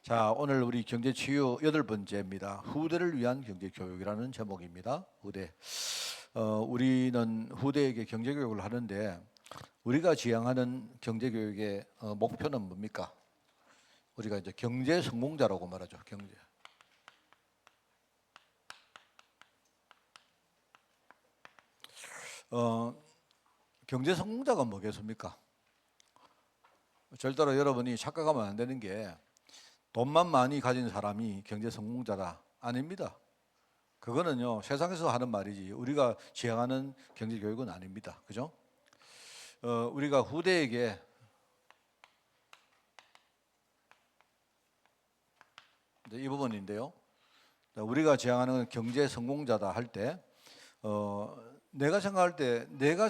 자, 오늘 우리 경제치유 8번째입니다. 후대를 위한 경제교육이라는 제목입니다. 후대. 우리는 후대에게 경제교육을 하는데 우리가 지향하는 경제교육의 목표는 뭡니까? 우리가 이제 경제성공자라고 말하죠. 경제성공자가 뭐겠습니까? 절대로 여러분이 착각하면 안 되는 게 돈만 많이 가진 사람이 경제성공자다. 아닙니다. 그거는요, 세상에서 하는 말이지 우리가 지향하는 경제교육은 아닙니다. 그죠? 우리가 후대에게 이 부분인데요. 우리가 지향하는 경제성공자다 할 때, 내가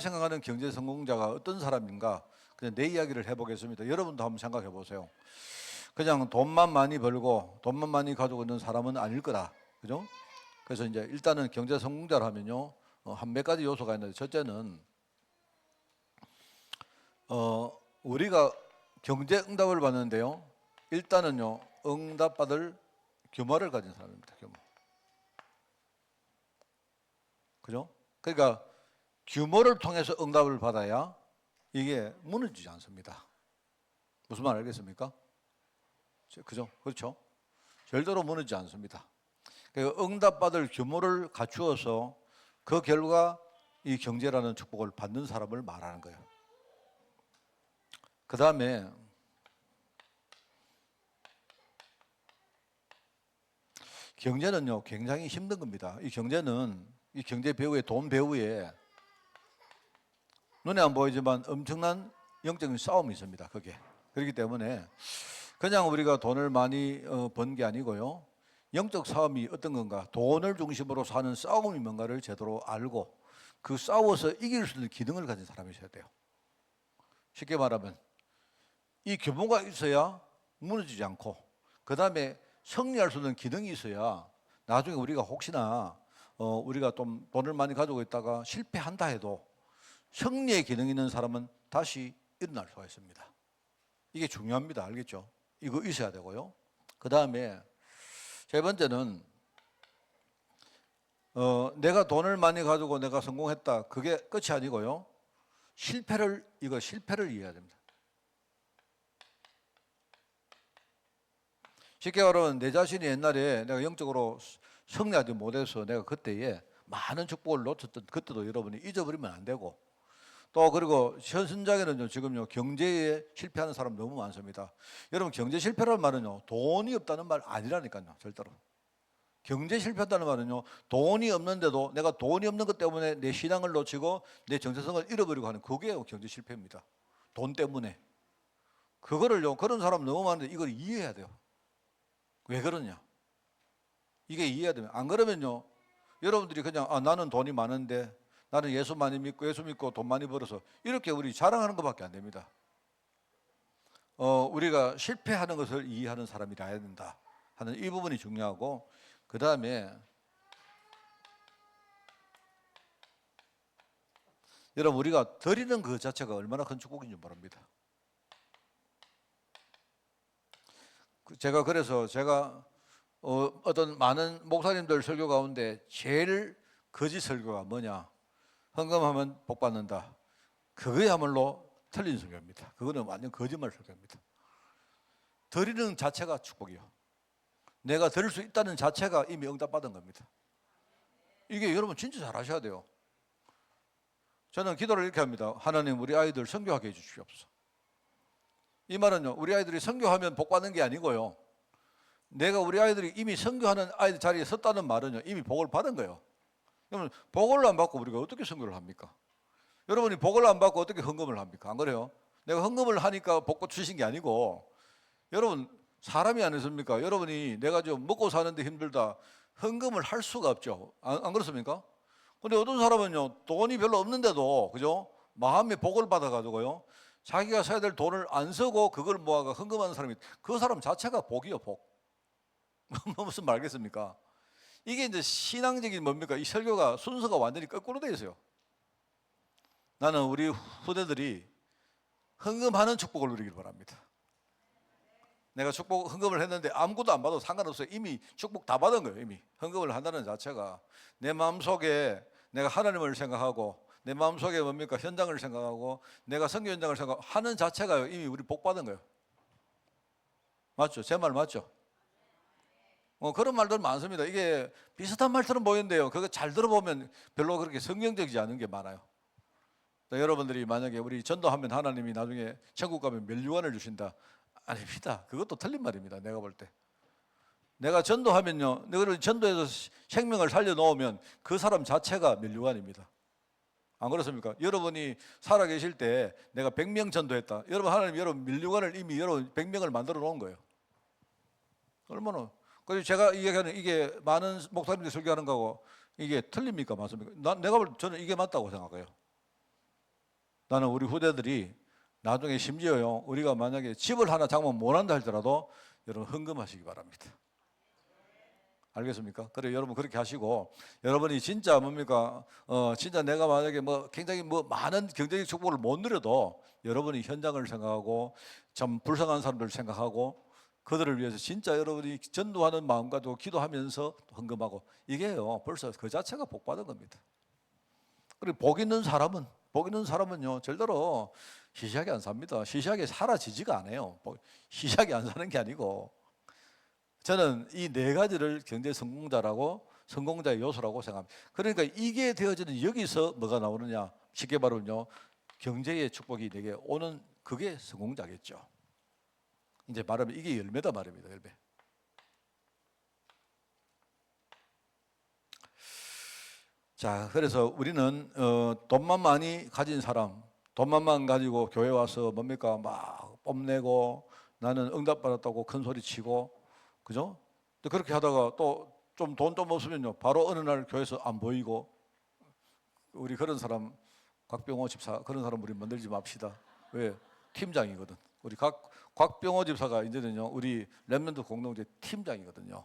생각하는 경제성공자가 어떤 사람인가, 그냥 내 이야기를 해보겠습니다. 여러분도 한번 생각해 보세요. 그냥 돈만 많이 벌고 돈만 많이 가지고 있는 사람은 아닐 거다. 그죠? 그래서 이제 일단은 경제 성공자를 하면요, 한 몇 가지 요소가 있는데, 첫째는, 우리가 경제 응답을 받는데요, 일단은요, 응답받을 규모를 가진 사람입니다. 규모. 그죠? 그러니까 규모를 통해서 응답을 받아야 이게 무너지지 않습니다. 무슨 말 알겠습니까? 그죠? 그렇죠? 절대로 무너지지 않습니다. 응답받을 규모를 갖추어서 그 결과 이 경제라는 축복을 받는 사람을 말하는 거예요. 그 다음에 경제는요, 굉장히 힘든 겁니다. 이 경제 배우의 돈 배우에 눈에 안 보이지만 엄청난 영적인 싸움이 있습니다. 그게. 그렇기 때문에 그냥 우리가 돈을 많이 번 게 아니고요, 영적 싸움이 어떤 건가, 돈을 중심으로 사는 싸움이 뭔가를 제대로 알고 그 싸워서 이길 수 있는 기능을 가진 사람이셔야 돼요. 쉽게 말하면 이 규모가 있어야 무너지지 않고, 그 다음에 승리할 수 있는 기능이 있어야 나중에 우리가 혹시나 우리가 좀 돈을 많이 가지고 있다가 실패한다 해도 승리의 기능이 있는 사람은 다시 일어날 수가 있습니다. 이게 중요합니다. 알겠죠? 이거 있어야 되고요. 그 다음에 세 번째는, 내가 돈을 많이 가지고 내가 성공했다, 그게 끝이 아니고요, 실패를 이해해야 됩니다. 쉽게 말하면 내 자신이 옛날에 내가 영적으로 승리하지 못해서 내가 그때에 많은 축복을 놓쳤던 그때도 여러분이 잊어버리면 안 되고, 또 그리고 현장에는요, 지금요, 경제에 실패하는 사람 너무 많습니다. 여러분, 경제 실패라는 말은요, 돈이 없다는 말 아니라니까요. 절대로. 경제 실패한다는 말은요, 돈이 없는데도 내가 돈이 없는 것 때문에 내 신앙을 놓치고 내 정체성을 잃어버리고 하는, 그게 경제 실패입니다. 돈 때문에. 그거를요, 그런 사람 너무 많은데 이걸 이해해야 돼요. 왜 그러냐? 이게 이해해야 됩니다. 안 그러면요, 여러분들이 그냥 나는 돈이 많은데, 나는 예수 많이 믿고 예수 믿고 돈 많이 벌어서, 이렇게 우리 자랑하는 것밖에 안 됩니다. 우리가 실패하는 것을 이해하는 사람이 되어야 된다 하는 이 부분이 중요하고, 그 다음에 여러분, 우리가 드리는 그 자체가 얼마나 큰 축복인지 모릅니다. 그래서 제가 어떤 많은 목사님들 설교 가운데 제일 거짓 설교가 뭐냐? 헌금하면 복 받는다. 그거야말로 틀린 설교입니다. 그거는 완전 거짓말 설교입니다. 드리는 자체가 축복이요. 내가 드릴 수 있다는 자체가 이미 응답받은 겁니다. 이게 여러분 진짜 잘 하셔야 돼요. 저는 기도를 이렇게 합니다. 하나님, 우리 아이들 선교하게 해주시옵소서. 이 말은요, 우리 아이들이 선교하면 복 받는 게 아니고요, 내가 우리 아이들이 이미 선교하는 아이들 자리에 섰다는 말은요, 이미 복을 받은 거예요. 그러면 복을 안 받고 우리가 어떻게 선교를 합니까? 여러분이 복을 안 받고 어떻게 헌금을 합니까? 안 그래요? 내가 헌금을 하니까 복 주신 게 아니고, 여러분 사람이 아니십니까? 여러분이 내가 좀 먹고 사는데 힘들다, 헌금을 할 수가 없죠. 안 그렇습니까? 근데 어떤 사람은요, 돈이 별로 없는데도, 그죠? 마음의 복을 받아가지고요, 자기가 써야 될 돈을 안 쓰고 그걸 모아가 헌금하는 사람이, 그 사람 자체가 복이요, 복. 무슨 말 알겠습니까? 이게 이제 신앙적인 뭡니까? 이 설교가 순서가 완전히 거꾸로 되어 있어요. 나는 우리 후대들이 헌금하는 축복을 누리길 바랍니다. 내가 축복 헌금을 했는데 아무것도 안 받아도 상관없어요. 이미 축복 다 받은 거예요. 이미 헌금을 한다는 자체가 내 마음속에 내가 하나님을 생각하고 내 마음속에 뭡니까? 현장을 생각하고 내가 선교 현장을 생각하는 자체가 이미 우리 복 받은 거예요. 맞죠? 제 말 맞죠? 그런 말들 많습니다. 이게 비슷한 말처럼 보이는데요. 그거 잘 들어보면 별로 그렇게 성경적이지 않은 게 많아요. 여러분들이 만약에 우리 전도하면 하나님이 나중에 천국 가면 면류관을 주신다. 아닙니다. 그것도 틀린 말입니다. 내가 볼 때. 내가 전도하면요. 내가 전도해서 생명을 살려놓으면 그 사람 자체가 면류관입니다. 안 그렇습니까? 여러분이 살아계실 때 내가 100명 전도했다. 여러분 하나님 여러분 면류관을 이미 여러분 100명을 만들어 놓은 거예요. 얼마나. 그래서 제가 이야기하는 이게 많은 목사님들이 설교하는 거고 이게 틀립니까? 맞습니까? 내가 볼 때 저는 이게 맞다고 생각해요. 나는 우리 후대들이 나중에 심지어요 우리가 만약에 집을 하나 장만 못한다 할지라도 여러분 헌금하시기 바랍니다. 알겠습니까? 그래 여러분 그렇게 하시고 여러분이 진짜 뭡니까? 진짜 내가 만약에 뭐 굉장히 뭐 많은 경제적 축복을 못 누려도 여러분이 현장을 생각하고 참 불쌍한 사람들을 생각하고 그들을 위해서 진짜 여러분이 전도하는 마음 가지고 기도하면서 헌금하고 이게요 벌써 그 자체가 복 받은 겁니다. 그리고 복 있는 사람은요 절대로 시시하게 안 삽니다. 시시하게 사라지지가 않아요. 시시하게 안 사는 게 아니고 저는 이 네 가지를 경제 성공자라고 성공자의 요소라고 생각합니다. 그러니까 이게 되어지는 여기서 뭐가 나오느냐 쉽게 말하면요 경제의 축복이 내게 오는 그게 성공자겠죠. 이제 말하면 이게 열매다 말입니다. 열매. 자, 그래서 우리는 돈만 많이 가진 사람, 돈만 가지고 교회 와서 뭡니까 막 뽐내고 나는 응답받았다고 큰 소리 치고, 그죠? 그렇게 하다가 또 좀 돈 좀 없으면요 바로 어느 날 교회에서 안 보이고 우리 그런 사람 곽병호 집사 그런 사람 우리 만들지 맙시다. 왜? 팀장이거든. 우리 곽병호 집사가 이제는요 우리 렘넌트 공동체 팀장이거든요.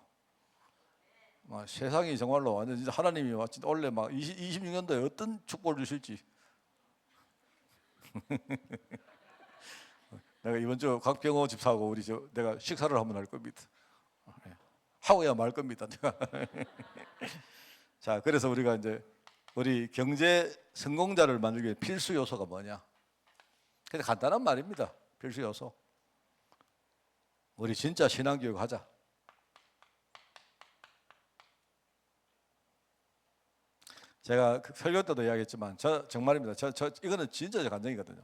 세상이 정말로 완전 진짜 하나님이 원래 막 26년도에 어떤 축복을 주실지 내가 이번 주 곽병호 집사하고 우리 내가 식사를 한번 할 겁니다. 하고야 말 겁니다. 자, 그래서 우리가 이제 우리 경제 성공자를 만들기 위해 필수 요소가 뭐냐? 그냥 간단한 말입니다. 필수 요소. 우리 진짜 신앙교육 하자. 제가 설교 때도 이야기했지만 정말입니다. 이거는 진짜 제 감정이거든요.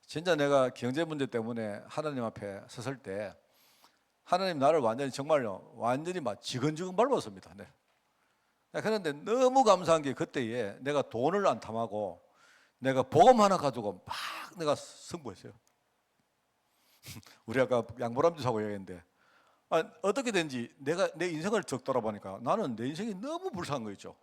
진짜 내가 경제 문제 때문에 하나님 앞에 섰을 때 하나님 나를 완전히 정말요 완전히 막 지근지근 밟았습니다. 네. 그런데 너무 감사한 게 그때에 내가 돈을 안 탐하고 내가 복음 하나 가지고 막 내가 승부했어요. 우리 아까 양보람주 사고 얘기했는데 어떻게 된지 내가 내 인생을 적 돌아보니까 나는 내 인생이 너무 불쌍한 거 있죠.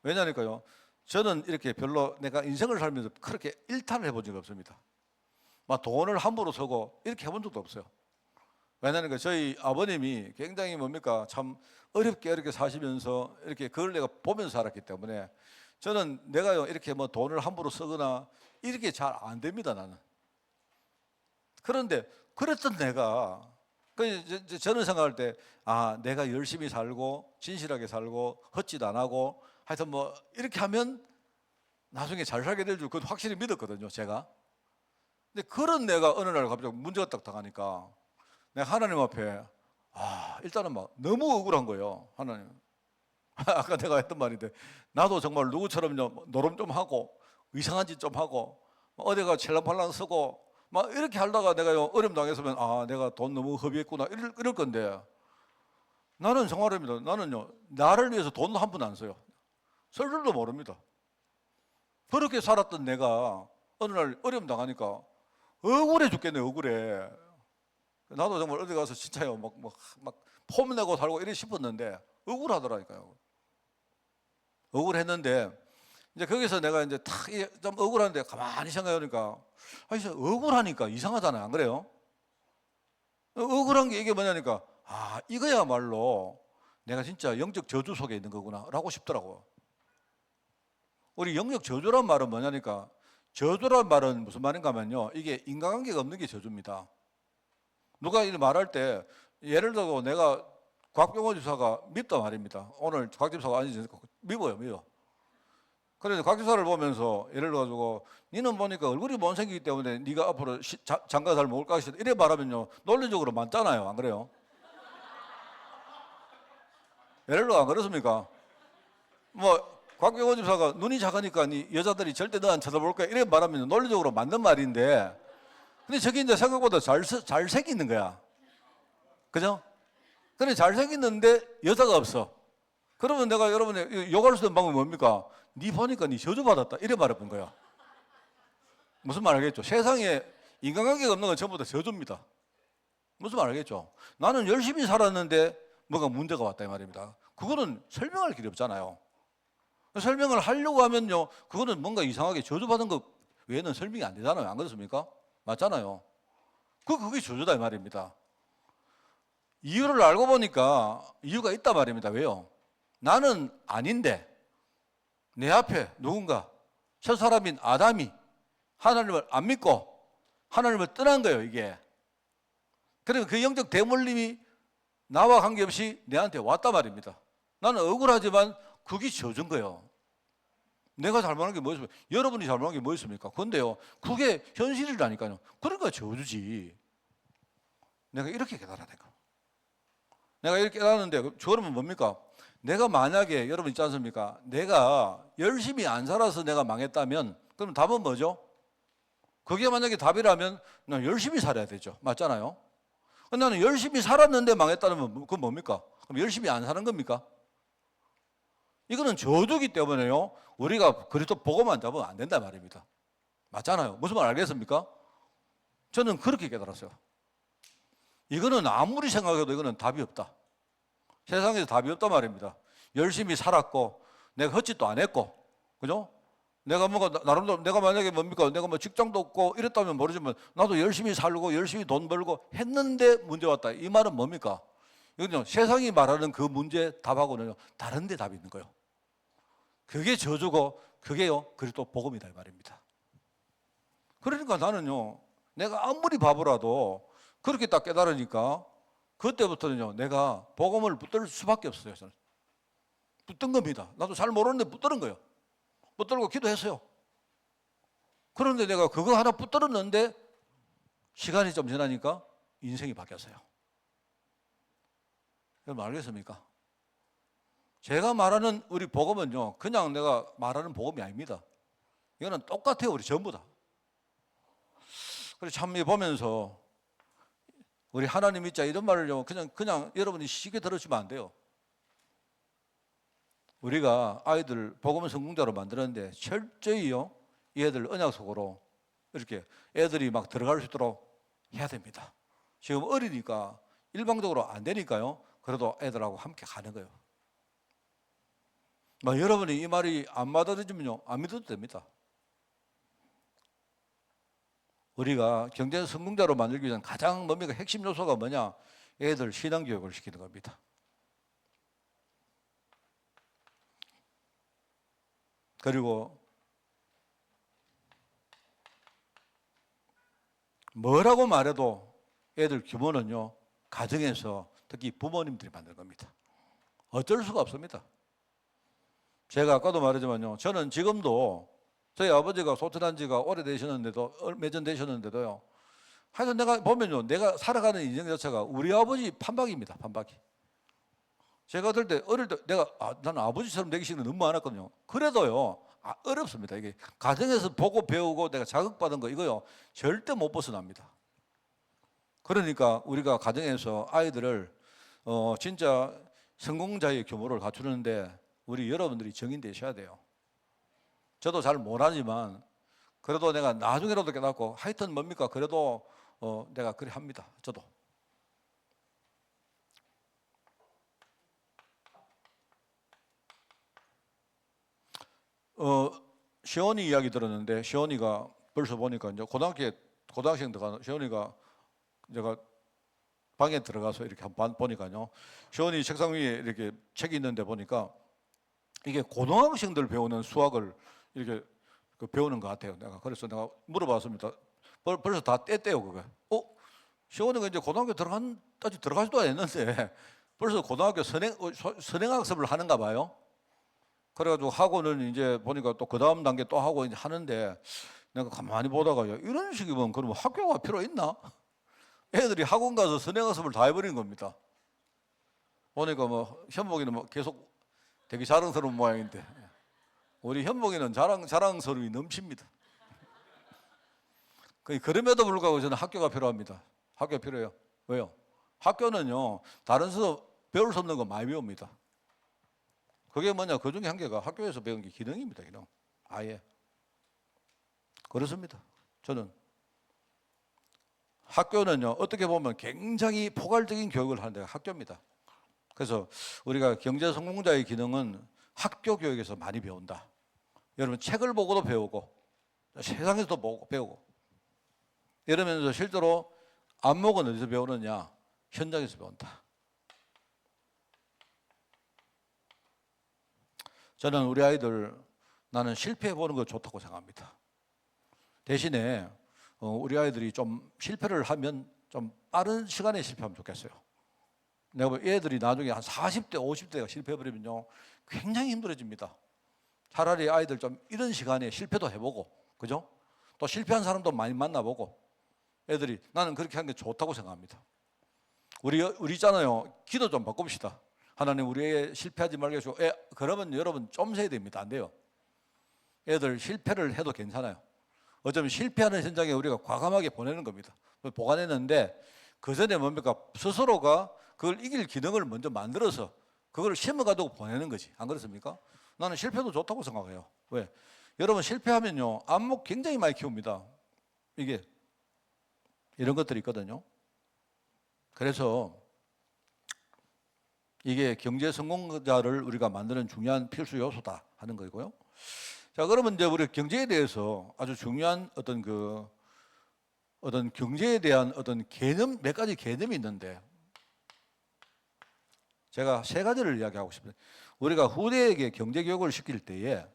왜냐니까요 저는 이렇게 별로 내가 인생을 살면서 그렇게 일탈을 해본 적이 없습니다. 막 돈을 함부로 쓰고 이렇게 해본 적도 없어요. 왜냐니까 저희 아버님이 굉장히 뭡니까 참 어렵게 사시면서 이렇게 그걸 내가 보면서 살았기 때문에 저는 내가 이렇게 뭐 돈을 함부로 쓰거나 이렇게 잘 안 됩니다 나는. 그런데 그랬던 내가 저는 생각할 때 내가 열심히 살고 진실하게 살고 헛짓 안 하고 하여튼 뭐 이렇게 하면 나중에 잘 살게 될 줄 그것도 확실히 믿었거든요 제가. 근데 그런 내가 어느 날 갑자기 문제가 딱 당하니까 내가 하나님 앞에 일단은 막 너무 억울한 거예요. 하나님 아까 내가 했던 말인데 나도 정말 누구처럼요 노름 좀 하고 이상한 짓 좀 하고 어디가 찰랑팔랑 쓰고 막 이렇게 하다가 내가 어려움 당했으면 내가 돈 너무 허비했구나 이럴 건데 나는 정말입니다. 나는요 나를 위해서 돈 한 푼 안 써요. 쓸 줄도 모릅니다. 그렇게 살았던 내가 어느 날 어려움 당하니까 억울해 죽겠네. 억울해. 나도 정말 어디 가서 진짜요 막 폼내고 살고 이래 싶었는데 억울하더라니까요. 억울했는데 이제 거기서 내가 이제 좀 억울한데 가만히 생각해보니까 진짜 억울하니까 이상하잖아요. 안 그래요? 억울한 게 이게 뭐냐니까 이거야말로 내가 진짜 영적 저주 속에 있는 거구나 라고 싶더라고요. 우리 영적 저주란 말은 뭐냐니까 저주란 말은 무슨 말인가 하면요 이게 인간관계가 없는 게 저주입니다. 누가 이 말할 때 예를 들어 내가 곽병호 지사가 밉다 말입니다. 오늘 곽 지사가 아니니까 미워요. 그래서 곽 지사를 보면서 예를 들어가지고 니는 보니까 얼굴이 못생기기 때문에 네가 앞으로 장가 잘 먹을 것이다 이래 말하면요 논리적으로 맞잖아요. 안 그래요? 예를 들어 안 그렇습니까? 뭐 곽병호 지사가 눈이 작으니까 니 여자들이 절대 너 안 쳐다볼 거야 이래 말하면 논리적으로 맞는 말인데 근데 저게 이제 생각보다 잘생기는 거야. 그죠? 근데 잘생겼는데 여자가 없어. 그러면 내가 여러분의 욕할 수 있는 방법이 뭡니까? 니 보니까 니 저주받았다. 이래 말해본 거야. 무슨 말 알겠죠? 세상에 인간관계가 없는 건 전부 다 저주입니다. 무슨 말 알겠죠? 나는 열심히 살았는데 뭐가 문제가 왔다 이 말입니다. 그거는 설명할 길이 없잖아요. 설명을 하려고 하면요. 그거는 뭔가 이상하게 저주받은 것 외에는 설명이 안 되잖아요. 안 그렇습니까? 맞잖아요. 그게 저주다 이 말입니다. 이유를 알고 보니까 이유가 있단 말입니다. 왜요? 나는 아닌데 내 앞에 누군가 첫 사람인 아담이 하나님을 안 믿고 하나님을 떠난 거예요. 이게. 그리고 그 영적 대물림이 나와 관계없이 내한테 왔단 말입니다. 나는 억울하지만 그게 저준 거예요. 내가 잘못한 게 뭐였습니까? 여러분이 잘못한 게 뭐였습니까? 그런데요, 그게 현실이라니까요. 그러니까 저주지. 내가 이렇게 깨달아내고. 내가 이렇게 깨달았는데, 그러면 뭡니까? 내가 만약에, 여러분 있지 않습니까? 내가 열심히 안 살아서 내가 망했다면, 그럼 답은 뭐죠? 그게 만약에 답이라면, 난 열심히 살아야 되죠. 맞잖아요? 나는 열심히 살았는데 망했다면, 그건 뭡니까? 그럼 열심히 안 사는 겁니까? 이거는 저주기 때문에요. 우리가 그리스도 복음만 잡으면 안 된다 말입니다. 맞잖아요. 무슨 말 알겠습니까? 저는 그렇게 깨달았어요. 이거는 아무리 생각해도 이거는 답이 없다. 세상에서 답이 없단 말입니다. 열심히 살았고 내가 헛짓도 안 했고 그죠? 내가 뭔가 나름대로 내가 만약에 뭡니까? 내가 뭐 직장도 없고 이랬다면 모르지만 나도 열심히 살고 열심히 돈 벌고 했는데 문제 왔다. 이 말은 뭡니까? 이거는요. 세상이 말하는 그 문제 답하고는요. 다른 데 답이 있는 거예요. 그게 저주고 그게요. 그리스도 복음이다 이 말입니다. 그러니까 나는요. 내가 아무리 바보라도 그렇게 딱 깨달으니까 그때부터는요. 내가 복음을 붙들 수밖에 없어요. 저는. 붙든 겁니다. 나도 잘 모르는데 붙드는 거예요. 붙들고 기도했어요. 그런데 내가 그거 하나 붙들었는데 시간이 좀 지나니까 인생이 바뀌었어요. 여러분 알겠습니까? 제가 말하는 우리 복음은요. 그냥 내가 말하는 복음이 아닙니다. 이거는 똑같아요. 우리 전부 다. 그래서 참 보면서 우리 하나님 믿자 이런 말을요. 그냥 여러분이 쉽게 들으시면 안 돼요. 우리가 아이들 복음 성공자로 만드는데 철저히요. 이 애들 언약 속으로 이렇게 애들이 막 들어갈 수 있도록 해야 됩니다. 지금 어리니까 일방적으로 안 되니까요. 그래도 애들하고 함께 가는 거예요. 여러분이 이 말이 안 받아들이면요. 안 믿어도 됩니다. 우리가 경제 성공자로 만들기 위한 가장 뭡니까? 핵심 요소가 뭐냐? 애들 신앙교육을 시키는 겁니다. 그리고 뭐라고 말해도 애들 기본은요. 가정에서 특히 부모님들이 만든 겁니다. 어쩔 수가 없습니다. 제가 아까도 말했지만요. 저는 지금도 저희 아버지가 소천한 지가 오래되셨는데도 몇 년 되셨는데도요. 하여튼 내가 보면요. 내가 살아가는 인생 자체가 우리 아버지 판박입니다. 판박이. 제가 어릴 때 내가 나는 아버지처럼 되기 싫은 게 너무 많았거든요. 그래도요. 어렵습니다. 이게 가정에서 보고 배우고 내가 자극받은 거 이거요. 절대 못 벗어납니다. 그러니까 우리가 가정에서 아이들을 진짜 성공자의 규모를 갖추는데 우리 여러분들이 정인 되셔야 돼요. 저도 잘 못하지만 그래도 내가 나중에라도 깨닫고 하여튼 뭡니까? 그래도 내가 그래 합니다. 저도. 시온이 이야기 들었는데 시온이가 벌써 보니까 이제 고등학생 들어가는 시온이가 제가 방에 들어가서 이렇게 한번 보니까요. 시온이 책상 위에 이렇게 책이 있는데 보니까 이게 고등학생들 배우는 수학을 이렇게 배우는 것 같아요. 그래서 내가 물어봤습니다. 벌써 다 뗐대요, 그거. 시원이가 이제 고등학교 아직 들어가지도 않았는데 벌써 고등학교 선행학습을 하는가 봐요. 그래가지고 학원을 이제 보니까 또 그 다음 단계 또 하고 이제 하는데 내가 가만히 보다가요. 이런 식이면 그러면 학교가 필요 있나? 애들이 학원 가서 선행학습을 다 해버린 겁니다. 보니까 뭐 현복이는 뭐 계속 되게 자랑스러운 모양인데 우리 현복이는 자랑스러움이 넘칩니다. 그럼에도 불구하고 저는 학교가 필요합니다. 학교가 필요해요. 왜요? 학교는요 다른 데서 배울 수 없는 거 많이 배웁니다. 그게 뭐냐? 그 중에 한 개가 학교에서 배운 게 기능입니다. 기능. 아예. 그렇습니다. 저는 학교는요 어떻게 보면 굉장히 포괄적인 교육을 하는 데가 학교입니다. 그래서 우리가 경제 성공자의 기능은 학교 교육에서 많이 배운다. 여러분 책을 보고도 배우고 세상에서도 보고 배우고 이러면서 실제로 안목은 어디서 배우느냐? 현장에서 배운다. 저는 우리 아이들 나는 실패해보는 거 좋다고 생각합니다. 대신에 우리 아이들이 좀 실패를 하면 좀 빠른 시간에 실패하면 좋겠어요. 내가 보면 애들이 나중에 한 40대, 50대가 실패해버리면요 굉장히 힘들어집니다. 차라리 아이들 좀 이런 시간에 실패도 해보고, 그죠? 또 실패한 사람도 많이 만나보고 애들이 나는 그렇게 하는 게 좋다고 생각합니다. 우리 있잖아요. 기도 좀 바꿉시다. 하나님 우리 애 실패하지 말게 해주고 그러면 여러분 좀 세야 됩니다. 안 돼요. 애들 실패를 해도 괜찮아요. 어쩌면 실패하는 현장에 우리가 과감하게 보내는 겁니다. 보관했는데 그 전에 뭡니까? 스스로가 그걸 이길 기능을 먼저 만들어서 그걸 심어가지고 보내는 거지. 안 그렇습니까? 나는 실패도 좋다고 생각해요. 왜? 여러분 실패하면요 안목 굉장히 많이 키웁니다. 이게 이런 것들이 있거든요. 그래서 이게 경제 성공자를 우리가 만드는 중요한 필수 요소다 하는 거고요. 자, 그러면 이제 우리 경제에 대해서 아주 중요한 어떤 경제에 대한 어떤 개념, 몇 가지 개념이 있는데 제가 세 가지를 이야기하고 싶어요. 우리가 후대에게 경제 교육을 시킬 때에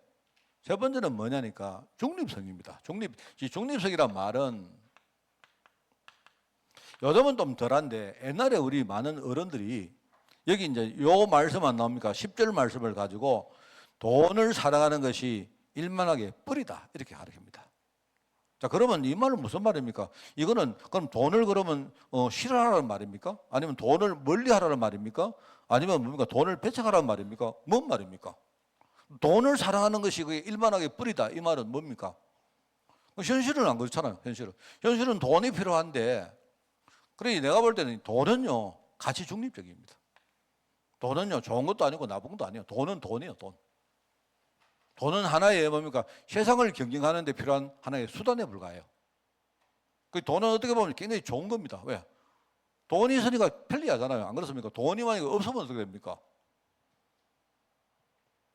첫 번째는 뭐냐니까 중립성입니다. 중립성이란 말은 요즘은 좀 덜한데 옛날에 우리 많은 어른들이 여기 이제 요 말씀 안 나옵니까? 10절 말씀을 가지고 돈을 사랑하는 것이 일만하게 뿌리다 이렇게 가르칩니다. 자, 그러면 이 말은 무슨 말입니까? 이거는 그럼 돈을 그러면 싫어하라는 말입니까? 아니면 돈을 멀리하라는 말입니까? 아니면 뭡니까? 돈을 배척하라는 말입니까? 뭔 말입니까? 돈을 사랑하는 것이 그게 일만하게 뿌리다 이 말은 뭡니까? 현실은 안 그렇잖아요. 현실은 돈이 필요한데 그러니 내가 볼 때는 돈은요 가치 중립적입니다. 돈은요 좋은 것도 아니고 나쁜 것도 아니에요. 돈은 돈이에요. 돈은 하나의 뭡니까? 세상을 경영하는 데 필요한 하나의 수단에 불과해요. 그 돈은 어떻게 보면 굉장히 좋은 겁니다. 왜? 돈이 있으니까 편리하잖아요. 안 그렇습니까? 돈이 만약에 없으면 어떻게 됩니까?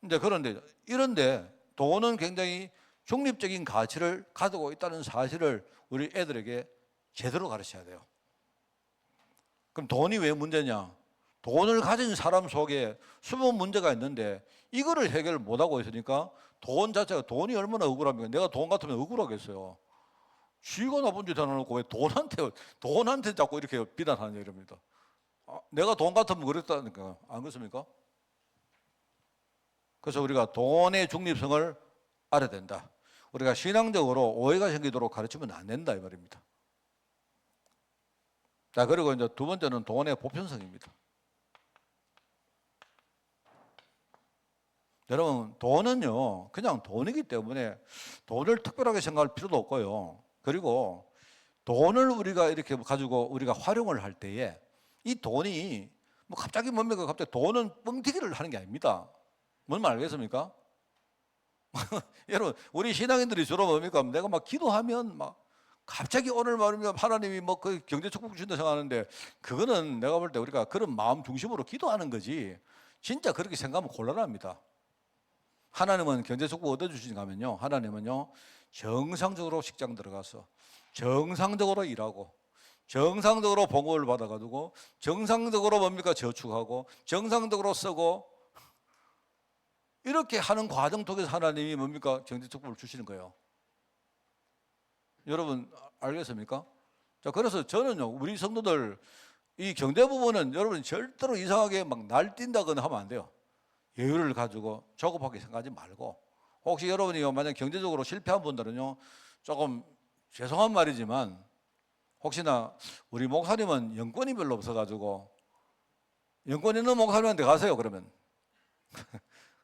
이제 그런데 이런데 돈은 굉장히 중립적인 가치를 가지고 있다는 사실을 우리 애들에게 제대로 가르쳐야 돼요. 그럼 돈이 왜 문제냐? 돈을 가진 사람 속에 숨은 문제가 있는데 이거를 해결을 못하고 있으니까 돈 자체가 돈이 얼마나 억울합니까? 내가 돈 같으면 억울하겠어요. 쥐가 나쁜 짓 해놓고 왜 돈한테 자꾸 이렇게 비난하냐 이럽니다. 내가 돈 같으면 그랬다니까. 안 그렇습니까? 그래서 우리가 돈의 중립성을 알아야 된다. 우리가 신앙적으로 오해가 생기도록 가르치면 안 된다 이 말입니다. 자, 그리고 이제 두 번째는 돈의 보편성입니다. 여러분 돈은요 그냥 돈이기 때문에 돈을 특별하게 생각할 필요도 없고요. 그리고 돈을 우리가 이렇게 가지고 우리가 활용을 할 때에 이 돈이 뭐 갑자기 뭡니까? 갑자기 돈은 뻥튀기를 하는 게 아닙니다. 뭔 말 알겠습니까? 여러분 우리 신앙인들이 주로 뭡니까? 내가 막 기도하면 막 갑자기 오늘 말이면 하나님이 뭐 그 경제 축복 주신다 생각하는데 그거는 내가 볼 때 우리가 그런 마음 중심으로 기도하는 거지 진짜 그렇게 생각하면 곤란합니다. 하나님은 경제 축복 얻어주시는가 하면요 하나님은요 정상적으로 직장 들어가서 정상적으로 일하고 정상적으로 봉급을 받아가지고 정상적으로 뭡니까 저축하고 정상적으로 쓰고 이렇게 하는 과정 속에서 하나님이 뭡니까 경제 축복을 주시는 거예요. 여러분 알겠습니까? 자, 그래서 저는요, 우리 성도들 이 경제 부분은 여러분 절대로 이상하게 막 날뛴다거나 하면 안 돼요. 여유를 가지고 조급하게 생각하지 말고, 혹시 여러분이 만약 경제적으로 실패한 분들은요, 조금 죄송한 말이지만 혹시나 우리 목사님은 영권이 별로 없어가지고 영권 있는 목사님한테 가세요. 그러면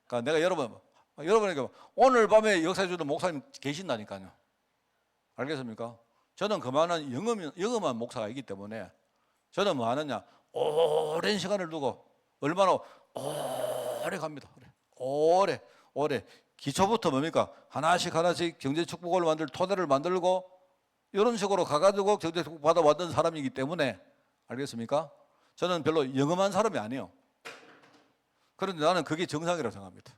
그러니까 내가 여러분에게 오늘 밤에 역사해 주는 목사님 계신다니까요. 알겠습니까? 저는 그만한 영험한 목사가 있기 때문에 저는 뭐 하느냐, 오랜 시간을 두고 얼마나 오래 갑니다. 오래 기초부터 뭡니까? 하나씩 경제 축복을 만들 토대를 만들고 이런 식으로 가가지고 경제 축복 받아왔던 사람이기 때문에, 알겠습니까? 저는 별로 영험한 사람이 아니에요. 그런데 나는 그게 정상이라고 생각합니다.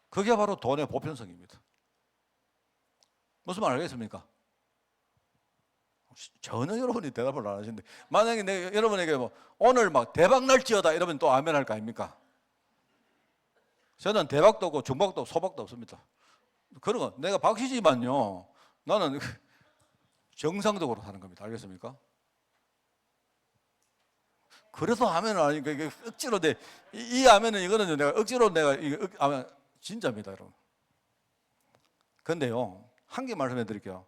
그게 바로 돈의 보편성입니다. 무슨 말 알겠습니까? 전혀 여러분이 대답을 안 하시는데, 만약에 내가 여러분에게 뭐 오늘 막 대박 날지어다 이러면 또 아멘 할 거 아닙니까? 저는 대박도 없고 중박도 없고 소박도 없습니다. 그런 거 내가 박씨지만요, 나는 정상적으로 사는 겁니다. 알겠습니까? 그래서 아멘을 하니까 이게 억지로 이 아멘은 이거는 내가 억지로 이거 아멘 진짜입니다, 여러분. 근데요, 한 개 말씀해 드릴게요.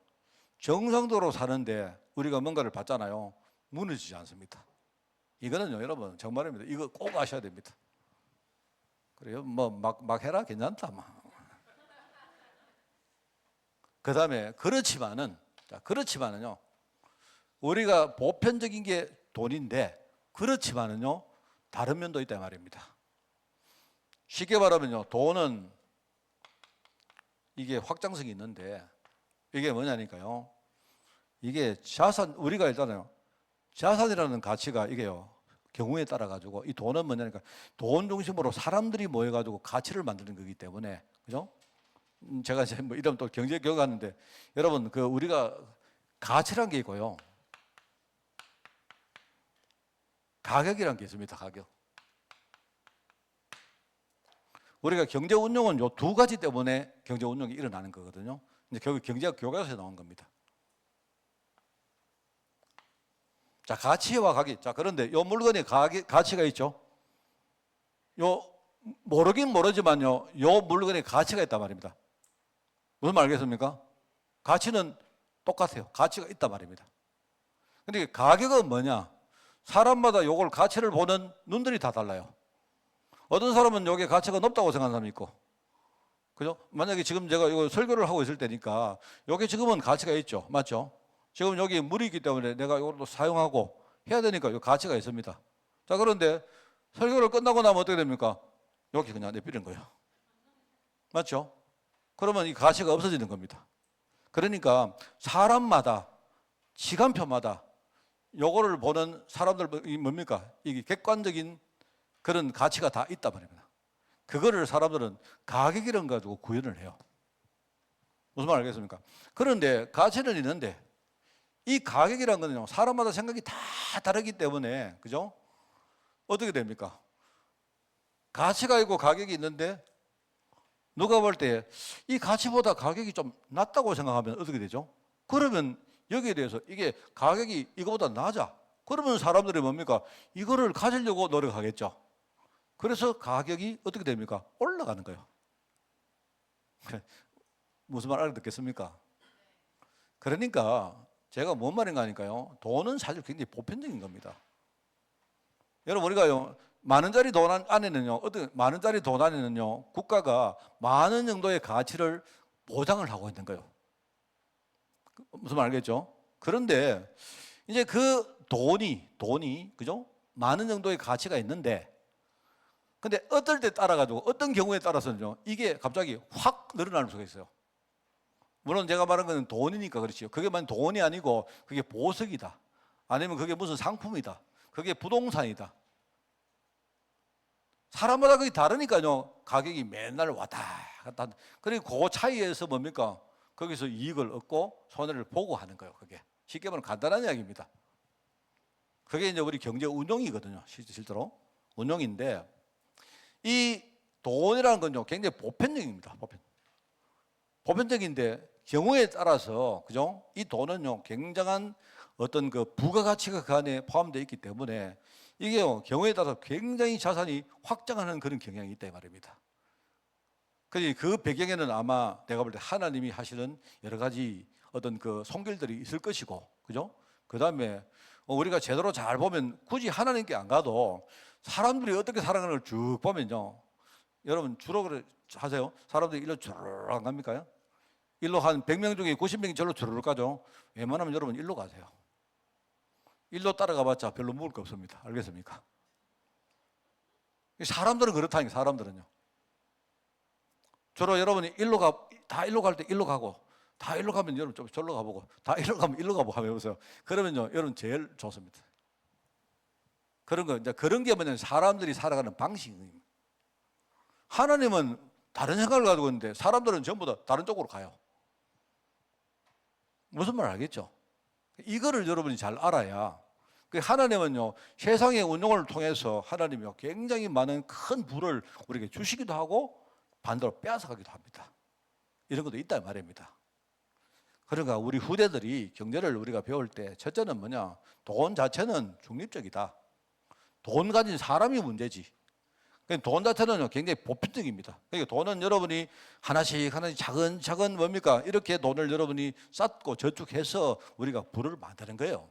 정상적으로 사는데 우리가 뭔가를 받잖아요. 무너지지 않습니다. 이거는요, 여러분 정말입니다. 이거 꼭 아셔야 됩니다. 그래요? 뭐 막 해라 괜찮다. 그 다음에 그렇지만은요, 우리가 보편적인 게 돈인데 그렇지만은요, 다른 면도 있다 말입니다. 쉽게 말하면요, 돈은 이게 확장성이 있는데 이게 뭐냐니까요. 이게 우리가 일단은요, 자산이라는 가치가 이게요, 경우에 따라 가지고 이 돈은 뭐냐니까 돈 중심으로 사람들이 모여 가지고 가치를 만드는 거기 때문에, 그죠? 제가 이제 뭐 이러면 또 경제 교육 하는데, 여러분 우리가 가치란 게 있고요, 가격이란 게 있습니다. 가격. 우리가 경제 운용은 요 두 가지 때문에 경제 운용이 일어나는 거거든요. 이제 결국 경제학 교과서에서 나온 겁니다. 자, 가치와 가격. 자, 그런데 요 물건에 가치가 있죠. 요 모르긴 모르지만요, 요 물건에 가치가 있단 말입니다. 무슨 말 알겠습니까? 가치는 똑같아요. 가치가 있단 말입니다. 근데 가격은 뭐냐? 사람마다 요걸 가치를 보는 눈들이 다 달라요. 어떤 사람은 요게 가치가 높다고 생각하는 사람이 있고, 그죠? 만약에 지금 제가 이거 설교를 하고 있을 때니까 요게 지금은 가치가 있죠. 맞죠? 지금 여기 물이 있기 때문에 내가 이걸 또 사용하고 해야 되니까 요 가치가 있습니다. 자, 그런데 설교를 끝나고 나면 어떻게 됩니까? 여기 그냥 내버리는 거예요. 맞죠? 그러면 이 가치가 없어지는 겁니다. 그러니까 사람마다 시간표마다 요거를 보는 사람들 이 뭡니까? 이게 객관적인 그런 가치가 다 있단 말입니다. 그거를 사람들은 가격이란 거 가지고 구현을 해요. 무슨 말 알겠습니까? 그런데 가치는 있는데 이 가격이란 거는요, 사람마다 생각이 다 다르기 때문에, 그죠? 어떻게 됩니까? 가치가 있고 가격이 있는데 누가 볼 때 이 가치보다 가격이 좀 낮다고 생각하면 어떻게 되죠? 그러면 여기에 대해서 이게 가격이 이거보다 낮아. 그러면 사람들이 뭡니까? 이거를 가지려고 노력하겠죠. 그래서 가격이 어떻게 됩니까? 올라가는 거예요. 무슨 말 알아듣겠습니까? 그러니까 제가 뭔 말인가 하니까요, 돈은 사실 굉장히 보편적인 겁니다. 여러분, 우리가요, 만 원짜리 돈 안에는요, 만 원짜리 돈 안에는요, 국가가 많은 정도의 가치를 보장을 하고 있는 거예요. 무슨 말 알겠죠? 그런데 이제 그 돈이 그죠? 많은 정도의 가치가 있는데, 근데 어떨 때 따라 가지고 어떤 경우에 따라서는요, 이게 갑자기 확 늘어날 수가 있어요. 물론 제가 말한 건 돈이니까 그렇지요. 그게 만 돈이 아니고 그게 보석이다, 아니면 그게 무슨 상품이다, 그게 부동산이다. 사람마다 그게 다르니까요, 가격이 맨날 왔다 갔다. 그리고 그 차이에서 뭡니까? 거기서 이익을 얻고 손해를 보고 하는 거예요. 그게 쉽게 말하면 간단한 이야기입니다. 그게 이제 우리 경제 운용이거든요. 실제로 운용인데, 이 돈이라는 건요, 굉장히 보편적입니다. 보편적인데 경우에 따라서, 그죠? 이 돈은요, 굉장한 어떤 그 부가가치가 그 안에 포함되어 있기 때문에 이게 경우에 따라서 굉장히 자산이 확장하는 그런 경향이 있다 이 말입니다. 그래서 그 배경에는 아마 내가 볼 때 하나님이 하시는 여러 가지 어떤 그 손길들이 있을 것이고, 그죠? 그 다음에 우리가 제대로 잘 보면 굳이 하나님께 안 가도 사람들이 어떻게 살아가는 걸 쭉 보면요. 여러분 주로 그래 하세요. 사람들이 일로 주르륵 안 갑니까? 일로 한 100명 중에 90명이 절로 주르륵 가죠. 웬만하면 여러분 일로 가세요. 일로 따라가봤자 별로 먹을 거 없습니다. 알겠습니까? 사람들은 그렇다니까, 사람들은요. 주로 여러분이 다 일로 갈 때 일로 가고, 다 일로 가면 여러분 좀 절로 가보고, 다 일로 가면 일로 가보고 하면 보세요. 그러면요, 여러분 제일 좋습니다. 그런 게 뭐냐면 사람들이 살아가는 방식입니다. 하나님은 다른 생각을 가지고 있는데 사람들은 전부 다 다른 쪽으로 가요. 무슨 말 알겠죠? 이거를 여러분이 잘 알아야. 하나님은요, 세상의 운용을 통해서 하나님이 굉장히 많은 큰 부를 우리에게 주시기도 하고 반대로 빼앗아가기도 합니다. 이런 것도 있다 말입니다. 그러니까 우리 후대들이 경제를 우리가 배울 때 첫째는 뭐냐? 돈 자체는 중립적이다. 돈 가진 사람이 문제지. 돈 자체는 굉장히 보편적입니다. 그러니까 돈은 여러분이 하나씩 차근차근 뭡니까? 이렇게 돈을 여러분이 쌓고 저축해서 우리가 부를 만드는 거예요.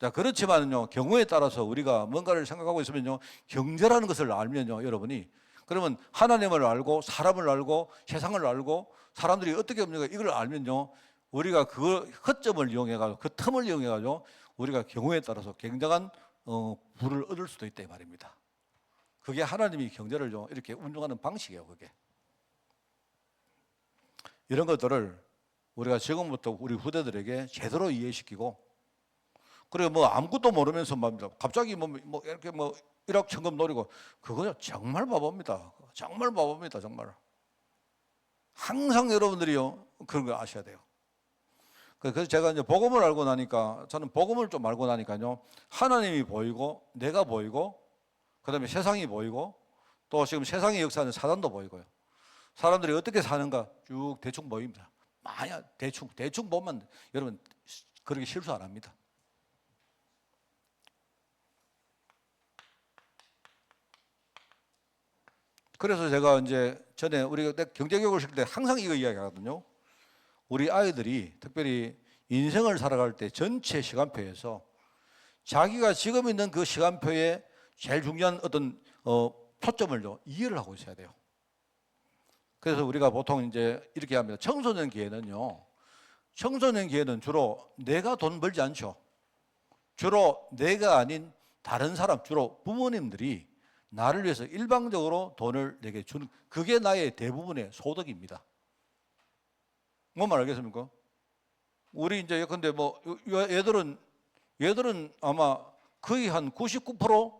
자, 그렇지만요, 경우에 따라서 우리가 뭔가를 생각하고 있으면요, 경제라는 것을 알면요, 여러분이 그러면 하나님을 알고 사람을 알고 세상을 알고 사람들이 어떻게 합니까? 이걸 알면요, 우리가 그 허점을 이용해가지고 그 틈을 이용해가지고 우리가 경우에 따라서 굉장한 부를 얻을 수도 있다 이 말입니다. 그게 하나님이 경제를 좀 이렇게 운영하는 방식이에요. 그게 이런 것들을 우리가 지금부터 우리 후대들에게 제대로 이해시키고, 그리고 뭐 아무것도 모르면서 말입니다. 갑자기 뭐 이렇게 뭐 1억 천금 노리고 그거 정말 바보입니다. 정말 바보입니다. 정말. 항상 여러분들이요 그런 거 아셔야 돼요. 그래서 제가 이제 복음을 알고 나니까, 저는 복음을 좀 알고 나니까요, 하나님이 보이고 내가 보이고 그다음에 세상이 보이고 또 지금 세상의 역사는 사단도 보이고요. 사람들이 어떻게 사는가 쭉 대충 보입니다. 만약 대충 보면 여러분 그렇게 실수 안 합니다. 그래서 제가 이제 전에 우리가 경제교육을 시킬 때 항상 이거 이야기하거든요. 우리 아이들이 특별히 인생을 살아갈 때 전체 시간표에서 자기가 지금 있는 그 시간표에 제일 중요한 어떤 초점을 이해를 하고 있어야 돼요. 그래서 우리가 보통 이제 이렇게 합니다. 청소년 기회는요, 청소년 기회는 주로 내가 돈 벌지 않죠. 주로 내가 아닌 다른 사람, 주로 부모님들이 나를 위해서 일방적으로 돈을 내게 주는, 그게 나의 대부분의 소득입니다. 뭔 말 알겠습니까? 우리 이제 근데 뭐 얘들은 아마 거의 한 99%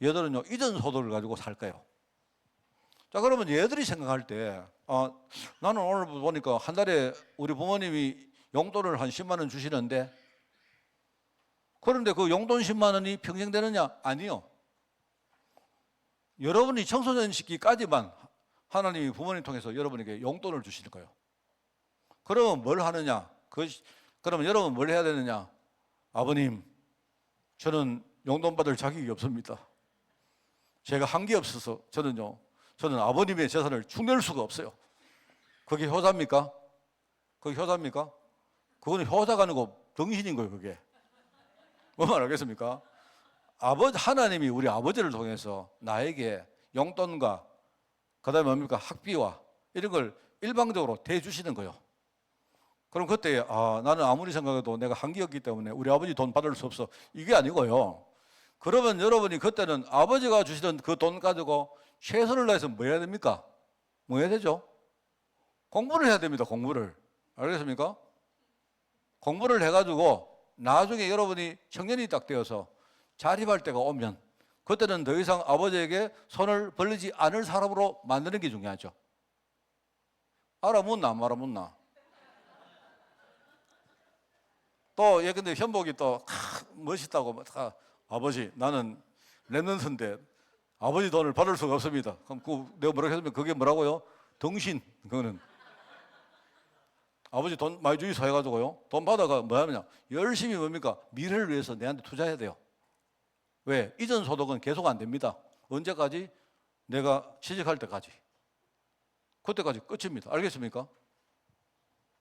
얘들은요 이전 소득을 가지고 살 거예요. 자, 그러면 얘들이 생각할 때 나는 오늘 보니까 한 달에 우리 부모님이 용돈을 한 10만 원 주시는데, 그런데 그 용돈 10만 원이 평생 되느냐? 아니요. 여러분이 청소년 시기까지만 하나님이 부모님 통해서 여러분에게 용돈을 주시는 거예요. 그러면 뭘 하느냐? 그러면 여러분 뭘 해야 되느냐? 아버님, 저는 용돈 받을 자격이 없습니다. 제가 한 게 없어서 저는 아버님의 재산을 축낼 수가 없어요. 그게 효자입니까? 그게 효자입니까? 그거는 효자가 아니고 병신인 거예요. 그게 뭔 말 알겠습니까? 하나님이 우리 아버지를 통해서 나에게 용돈과 그다음에 뭡니까? 학비와 이런 걸 일방적으로 대주시는 거예요. 그럼 그때 나는 아무리 생각해도 내가 한계였기 때문에 우리 아버지 돈 받을 수 없어, 이게 아니고요. 그러면 여러분이 그때는 아버지가 주시던 그 돈 가지고 최선을 다해서 뭐 해야 됩니까? 뭐 해야 되죠? 공부를 해야 됩니다. 공부를. 알겠습니까? 공부를 해가지고 나중에 여러분이 청년이 딱 되어서 자립할 때가 오면 그때는 더 이상 아버지에게 손을 벌리지 않을 사람으로 만드는 게 중요하죠. 알아묻나 안 알아묻나? 또 예컨대 현복이 또 멋있다고 아버지 나는 랩런트인데 아버지 돈을 받을 수가 없습니다. 그럼 내가 뭐라고 했으면 그게 뭐라고요? 덩신. 그거는 아버지 돈 많이 주이소 해가지고요. 돈 받아가 뭐 하느냐. 열심히 뭡니까? 미래를 위해서 내한테 투자해야 돼요. 왜? 이전 소득은 계속 안 됩니다. 언제까지? 내가 취직할 때까지. 그때까지 끝입니다. 알겠습니까?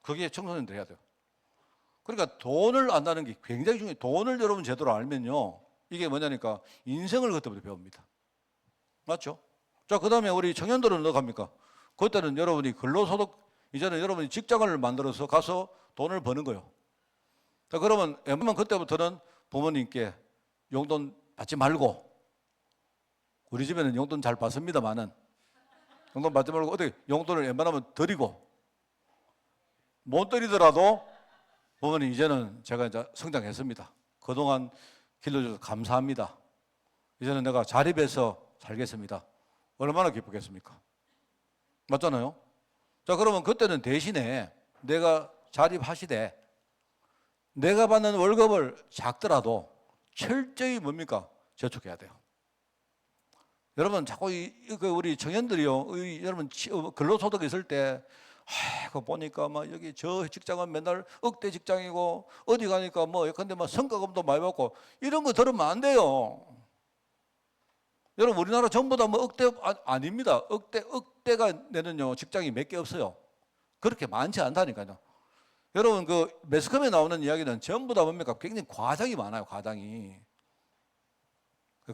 그게 청소년들 해야 돼요. 그러니까 돈을 안다는 게 굉장히 중요해요. 돈을 여러분 제대로 알면요. 이게 뭐냐니까 인생을 그때부터 배웁니다. 맞죠? 자, 그 다음에 우리 청년들은 어떻게 합니까? 그때는 여러분이 근로소득, 이제는 여러분이 직장을 만들어서 가서 돈을 버는 거예요. 자, 그러면 웬만하면 그때부터는 부모님께 용돈 받지 말고, 우리 집에는 용돈 잘 받습니다만은, 용돈 받지 말고 어떻게 용돈을 웬만하면 드리고, 못 드리더라도 부모님 이제는 제가 이제 성장했습니다. 그동안 길러줘서 감사합니다. 이제는 내가 자립해서 살겠습니다. 얼마나 기쁘겠습니까? 맞잖아요? 자, 그러면 그때는 대신에 내가 자립하시되 내가 받는 월급을 작더라도 철저히 뭡니까? 저축해야 돼요. 여러분 자꾸 우리 청년들이요, 여러분 근로소득 있을 때 그 보니까 막 여기 저 직장은 맨날 억대 직장이고 어디 가니까 뭐 예컨대 막 성과금도 많이 받고 이런 거 들으면 안 돼요. 여러분 우리나라 전부 다 뭐 억대 아닙니다. 억대가 내는요 직장이 몇 개 없어요. 그렇게 많지 않다니까요. 여러분 그 매스컴에 나오는 이야기는 전부 다 뭡니까? 굉장히 과장이 많아요. 과장이.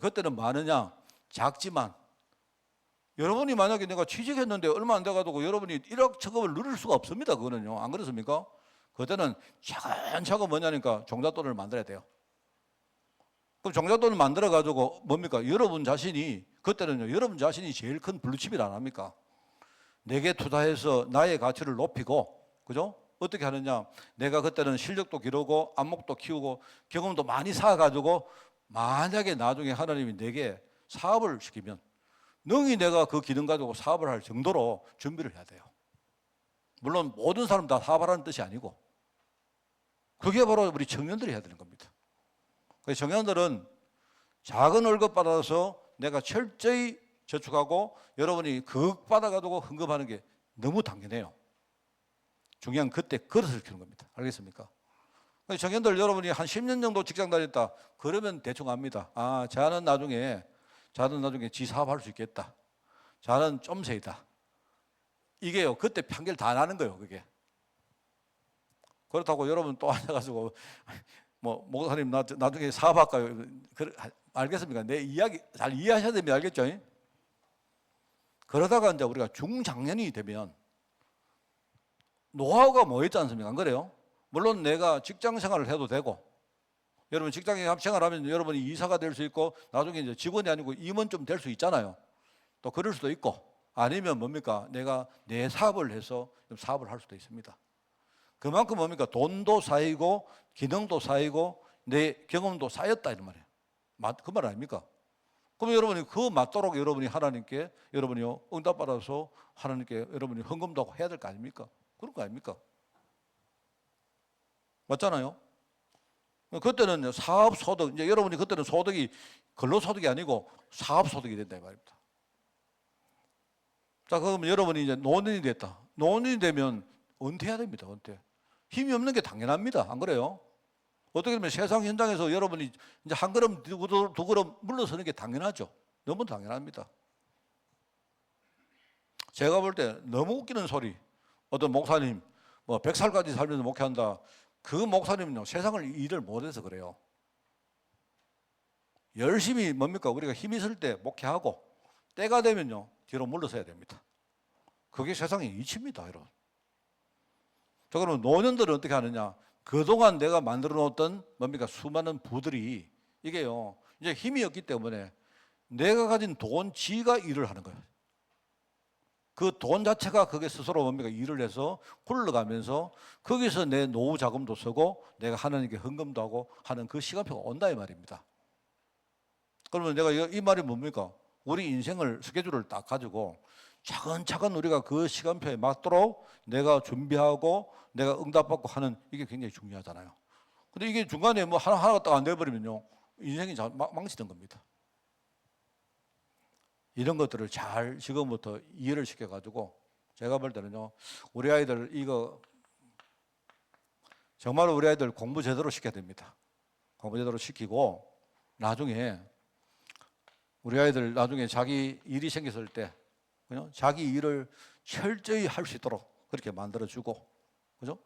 그때는 많으냐? 작지만 여러분이 만약에 내가 취직했는데 얼마 안 돼가지고 여러분이 1억 처금을 누릴 수가 없습니다. 그거는요. 안 그렇습니까? 그때는 차근차근 뭐냐니까 종잣돈을 만들어야 돼요. 그럼 종잣돈을 만들어가지고 뭡니까? 여러분 자신이, 그때는요, 여러분 자신이 제일 큰 블루칩이라 안 합니까? 내게 투자해서 나의 가치를 높이고, 그죠? 어떻게 하느냐? 내가 그때는 실력도 기르고, 안목도 키우고, 경험도 많이 쌓아가지고, 만약에 나중에 하나님이 내게 사업을 시키면, 능히 내가 그 기능 가지고 사업을 할 정도로 준비를 해야 돼요. 물론 모든 사람 다 사업하라는 뜻이 아니고, 그게 바로 우리 청년들이 해야 되는 겁니다. 그래서 청년들은 작은 월급 받아서 내가 철저히 저축하고 여러분이 그거 받아가지고 헌금하는 게 너무 당연해요. 중요한 그때 그릇을 키우는 겁니다. 알겠습니까? 청년들 여러분이 한 10년 정도 직장 다녔다. 그러면 대충 압니다. 아, 자는 나중에 지 사업할 수 있겠다. 자는 쫌새이다. 이게요, 그때 판결 다 나는 거예요, 그게. 그렇다고 여러분 또 앉아가지고, 뭐, 목사님, 나중에 사업할까요? 알겠습니까? 내 이야기 잘 이해하셔야 됩니다. 알겠죠? 그러다가 이제 우리가 중장년이 되면, 노하우가 뭐 있지 않습니까? 안 그래요? 물론 내가 직장 생활을 해도 되고, 여러분 직장에 생활하면 여러분이 이사가 될 수 있고 나중에 이제 직원이 아니고 임원 좀 될 수 있잖아요. 또 그럴 수도 있고 아니면 뭡니까? 내가 내 사업을 해서 사업을 할 수도 있습니다. 그만큼 뭡니까? 돈도 쌓이고 기능도 쌓이고 내 경험도 쌓였다 이런 말이에요. 그 말 아닙니까? 그럼 여러분이 그 맞도록 여러분이 하나님께 여러분이요 응답받아서 하나님께 여러분이 헌금도 하고 해야 될 거 아닙니까? 그런 거 아닙니까? 맞잖아요. 그때는 사업소득, 이제 여러분이 그때는 소득이 근로소득이 아니고 사업소득이 된다 이 말입니다. 자, 그러면 여러분이 이제 노년이 됐다. 노년이 되면 은퇴해야 됩니다. 은퇴. 힘이 없는 게 당연합니다. 안 그래요? 어떻게 보면 세상 현장에서 여러분이 이제 한 걸음 두 걸음 물러서는 게 당연하죠. 너무 당연합니다. 제가 볼 때 너무 웃기는 소리. 어떤 목사님, 뭐 100살까지 살면서 목회한다. 그 목사님은요, 세상을 일을 못해서 그래요. 열심히 뭡니까? 우리가 힘 있을 때 목회하고 때가 되면요, 뒤로 물러서야 됩니다. 그게 세상의 이치입니다, 여러분. 자, 그러면 노년들은 어떻게 하느냐? 그동안 내가 만들어 놓았던 뭡니까? 수많은 부들이 이게요, 이제 힘이 없기 때문에 내가 가진 돈 지가 일을 하는 거예요. 그 돈 자체가 그게 스스로 뭡니까? 일을 해서 굴러가면서 거기서 내 노후 자금도 쓰고 내가 하나님께 헌금도 하고 하는 그 시간표가 온다 이 말입니다. 그러면 내가 이 말이 뭡니까? 우리 인생을 스케줄을 딱 가지고 차근차근 우리가 그 시간표에 맞도록 내가 준비하고 내가 응답받고 하는 이게 굉장히 중요하잖아요. 근데 이게 중간에 뭐 하나가 딱 안 돼버리면요, 인생이 망치는 겁니다. 이런 것들을 잘 지금부터 이해를 시켜가지고 제가 볼 때는요, 우리 아이들 이거 정말 우리 아이들 공부 제대로 시켜야 됩니다. 공부 제대로 시키고 나중에 우리 아이들 나중에 자기 일이 생겼을 때 그죠? 자기 일을 철저히 할 수 있도록 그렇게 만들어주고 그죠?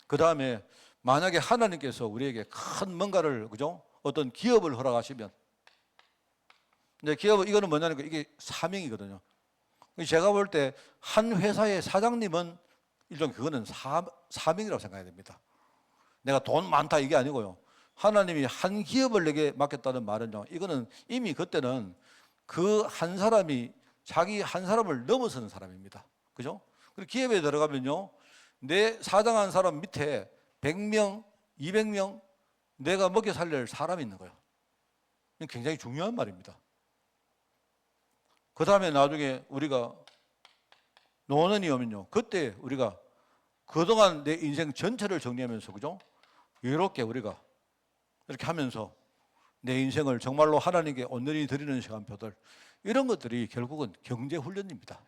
그 다음에 만약에 하나님께서 우리에게 큰 뭔가를 그죠? 어떤 기업을 허락하시면 근데 기업 이거는 뭐냐니까 이게 사명이거든요. 제가 볼 때 한 회사의 사장님은 일종 그거는 사명이라고 생각해야 됩니다. 내가 돈 많다 이게 아니고요. 하나님이 한 기업을 내게 맡겼다는 말은요. 이거는 이미 그때는 그 한 사람이 자기 한 사람을 넘어서는 사람입니다. 그죠? 그리고 기업에 들어가면요. 내 사장한 사람 밑에 100명, 200명 내가 먹여 살릴 사람이 있는 거예요. 굉장히 중요한 말입니다. 그 다음에 나중에 우리가 노년이 오면요. 그때 우리가 그동안 내 인생 전체를 정리하면서 그죠? 이렇게 우리가 이렇게 하면서 내 인생을 정말로 하나님께 온전히 드리는 시간표들 이런 것들이 결국은 경제 훈련입니다.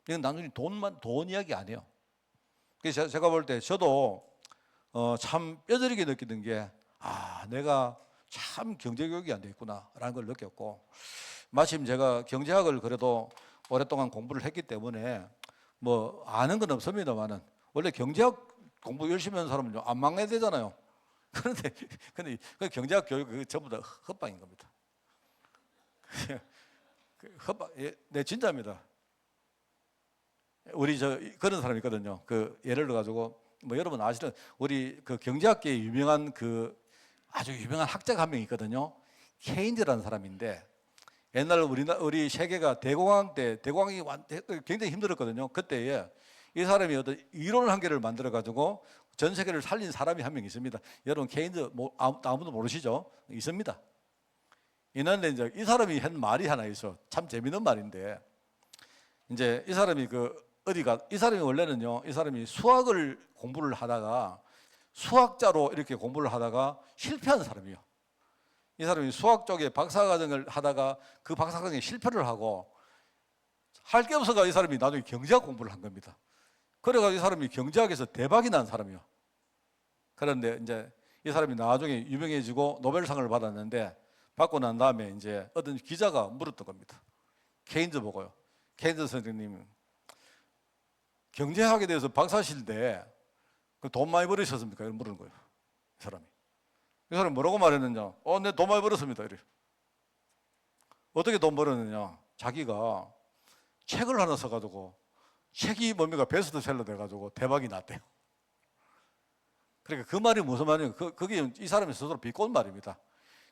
이건 나중에 돈 이야기 아니에요. 그래서 제가 볼 때 저도 참 뼈저리게 느끼는 게 내가 참 경제 교육이 안 돼 있구나라는 걸 느꼈고 마침 제가 경제학을 그래도 오랫동안 공부를 했기 때문에 뭐 아는 건 없습니다만은 원래 경제학 공부 열심히 하는 사람은 안 망해야 되잖아요. 그런데 그 경제학 교육 그 전부 다 헛방인 겁니다. 헛방, 네 진짜입니다. 우리 그런 사람이 있거든요. 그 예를 들어 가지고 뭐 여러분 아시는 우리 그 경제학계에 유명한 그 아주 유명한 학자가 한 명 있거든요. 케인즈라는 사람인데 옛날 우리 세계가 대공황 때 대공황이 굉장히 힘들었거든요. 그때에 이 사람이 어떤 이론 한 개를 만들어 가지고 전 세계를 살린 사람이 한 명 있습니다. 여러분 케인즈 아무도 모르시죠? 있습니다. 있는데 이제 이 사람이 한 말이 하나 있어. 참 재밌는 말인데 이제 이 사람이 이 사람이 원래는요. 이 사람이 수학을 공부를 하다가 수학자로 이렇게 공부를 하다가 실패한 사람이에요. 이 사람이 수학 쪽에 박사과정을 하다가 그 박사과정에 실패를 하고 할 게 없어가 이 사람이 나중에 경제학 공부를 한 겁니다. 그래가지고 이 사람이 경제학에서 대박이 난 사람이에요. 그런데 이제 이 사람이 나중에 유명해지고 노벨상을 받았는데 받고 난 다음에 이제 어떤 기자가 물었던 겁니다. 케인즈 보고요. 케인즈 선생님, 경제학에 대해서 박사실 때 돈 많이 벌으셨습니까? 이렇게 물은 거예요. 이 사람이. 이 사람이 뭐라고 말했느냐? 내 돈 많이 벌었습니다. 이래. 어떻게 돈 벌었느냐? 자기가 책을 하나 써가지고 책이 뭡니까? 베스트셀러 돼가지고 대박이 났대요. 그러니까 그 말이 무슨 말이에요? 그게 이 사람이 스스로 비꼰 말입니다.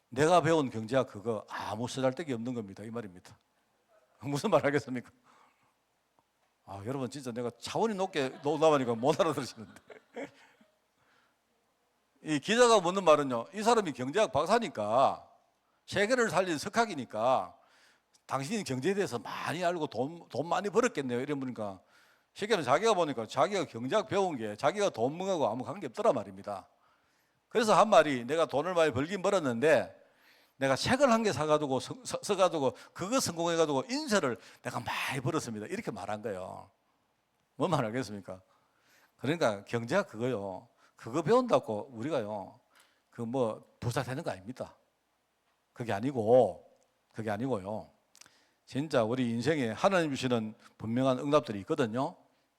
내가 배운 경제학 그거 아무 쓰잘데기 없는 겁니다. 이 말입니다. 무슨 말 하겠습니까? 여러분 진짜 내가 차원이 높게 농담하니까 못 알아들으시는데 이 기자가 묻는 말은요. 이 사람이 경제학 박사니까 세계를 살린 석학이니까 당신이 경제에 대해서 많이 알고 돈 많이 벌었겠네요. 이런 분이니까 실제로 자기가 보니까 자기가 경제학 배운 게 자기가 돈 벌고 아무 관계 없더란 말입니다. 그래서 한 말이 내가 돈을 많이 벌긴 벌었는데 내가 책을 한 개 사가지고 써가지고 그거 성공해가지고 인쇄를 내가 많이 벌었습니다. 이렇게 말한 거예요. 뭔 말 하겠습니까? 그러니까 경제학 그거요. 그거 배운다고 우리가요. 부자 되는 거 아닙니다. 그게 아니고요. 진짜 우리 인생에 하나님 주시는 분명한 응답들이 있거든요.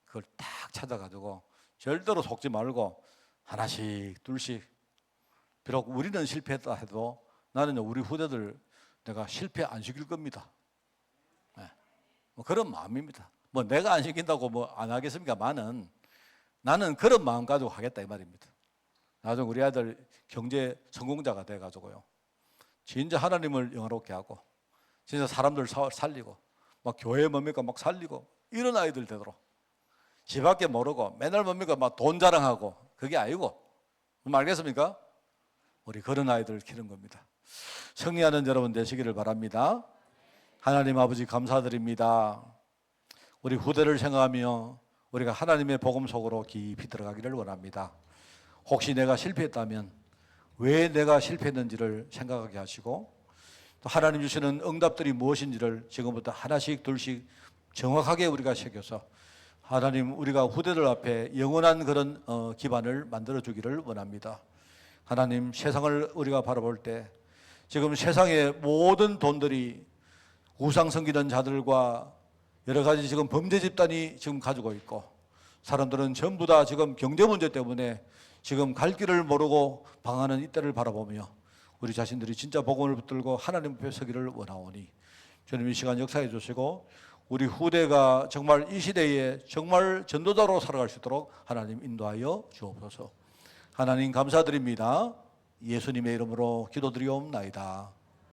그걸 딱 찾아가지고 절대로 속지 말고 하나씩 둘씩 비록 우리는 실패했다 해도 나는 우리 후대들 내가 실패 안 시킬 겁니다. 네. 그런 마음입니다. 내가 안 시킨다고 안 하겠습니까만은 나는 그런 마음 가지고 하겠다 이 말입니다. 나중에 우리 아들 경제 성공자가 돼가지고요. 진짜 하나님을 영화롭게 하고 진짜 사람들 살리고 막 교회 뭡니까 막 살리고 이런 아이들 되도록 집 밖에 모르고 맨날 뭡니까 막 돈 자랑하고 그게 아니고 알겠습니까? 우리 그런 아이들을 키우는 겁니다. 승리하는 여러분 되시기를 바랍니다. 하나님 아버지 감사드립니다. 우리 후대를 생각하며 우리가 하나님의 복음 속으로 깊이 들어가기를 원합니다. 혹시 내가 실패했다면 왜 내가 실패했는지를 생각하게 하시고 또 하나님 주시는 응답들이 무엇인지를 지금부터 하나씩 둘씩 정확하게 우리가 새겨서 하나님, 우리가 후대들 앞에 영원한 그런 기반을 만들어 주기를 원합니다. 하나님, 세상을 우리가 바라볼 때 지금 세상의 모든 돈들이 우상 섬기는 자들과 여러 가지 지금 범죄 집단이 지금 가지고 있고, 사람들은 전부 다 지금 경제 문제 때문에 지금 갈 길을 모르고 방하는 이때를 바라보며 우리 자신들이 진짜 복음을 붙들고 하나님 앞에 서기를 원하오니 주님 이 시간 역사해 주시고 우리 후대가 정말 이 시대에 정말 전도자로 살아갈 수 있도록 하나님 인도하여 주옵소서. 하나님 감사드립니다. 예수님의 이름으로 기도드리옵나이다.